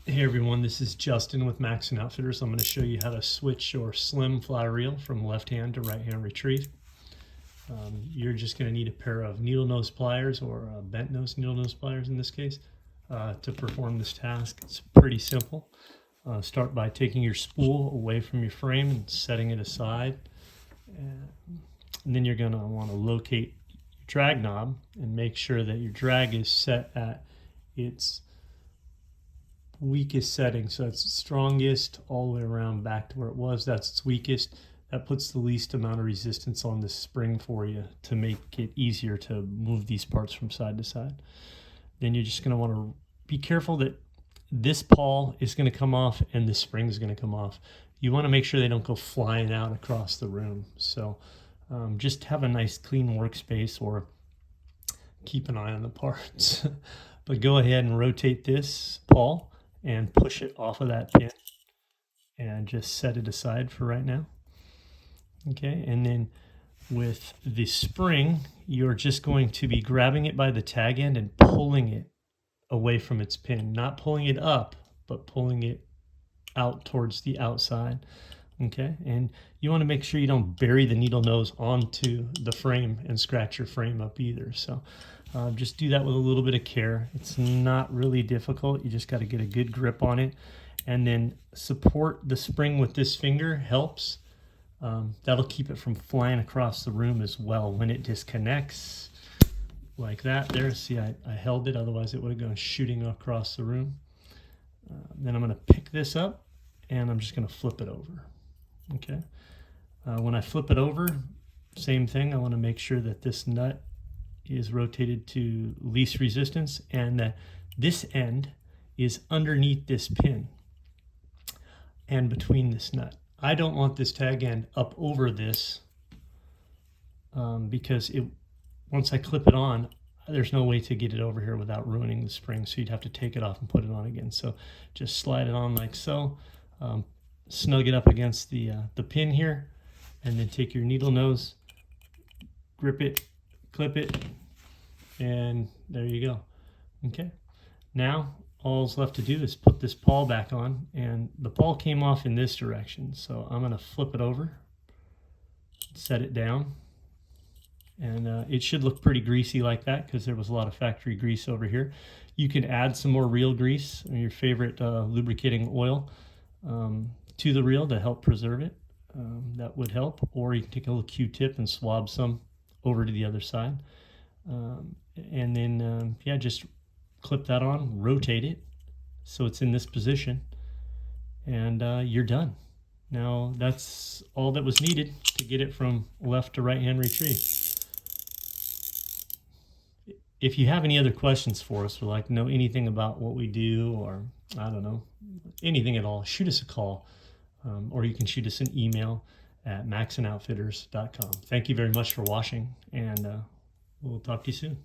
Hey everyone, this is Justin with Maxxon Outfitters. I'm going to show you how to switch your slim fly reel from left hand to right hand retrieve. You're just going to need a pair of needle nose pliers or bent nose needle nose pliers in this case to perform this task. It's pretty simple. Start by taking your spool away from your frame and setting it aside. And then you're going to want to locate your drag knob and make sure that your drag is set at its weakest setting, so it's strongest all the way around back to where it was. That's its weakest. That puts the least amount of resistance on the spring for you to make it easier to move these parts from side to side. Then you're just going to want to be careful that this pawl is going to come off and the spring is going to come off. You want to make sure they don't go flying out across the room. So just have a nice clean workspace or keep an eye on the parts. But go ahead and rotate this pawl and push it off of that pin and just set it aside for right now. Okay, and then with the spring, you're just going to be grabbing it by the tag end and pulling it away from its pin. Not pulling it up, but pulling it out towards the outside. Okay, and you want to make sure you don't bury the needle nose onto the frame and scratch your frame up either. So just do that with a little bit of care. It's not really difficult. You just got to get a good grip on it, and then support the spring with this finger helps. That'll keep it from flying across the room as well. When it disconnects like that there, see I held it, otherwise it would have gone shooting across the room. Then I'm going to pick this up and I'm just going to flip it over. Okay. When I flip it over, same thing. I want to make sure that this nut is rotated to least resistance and that this end is underneath this pin and between this nut. I don't want this tag end up over this because once I clip it on, there's no way to get it over here without ruining the spring, so you'd have to take it off and put it on again. So just slide it on like so, snug it up against the pin here, and then take your needle nose, grip it, clip it, and there you go. Okay, now all's left to do is put this pawl back on, and the pawl came off in this direction, so I'm going to flip it over, set it down, and it should look pretty greasy like that because there was a lot of factory grease over here. You can add some more reel grease or your favorite lubricating oil to the reel to help preserve it. That would help, or you can take a little Q-tip and swab some over to the other side, and then yeah, just clip that on, rotate it so it's in this position, and you're done. Now that's all that was needed to get it from left to right hand retrieve. If you have any other questions for us, or like know anything about what we do, or I don't know, anything at all, shoot us a call, or you can shoot us an email at maxxonoutfitters.com. Thank you very much for watching, and we'll talk to you soon.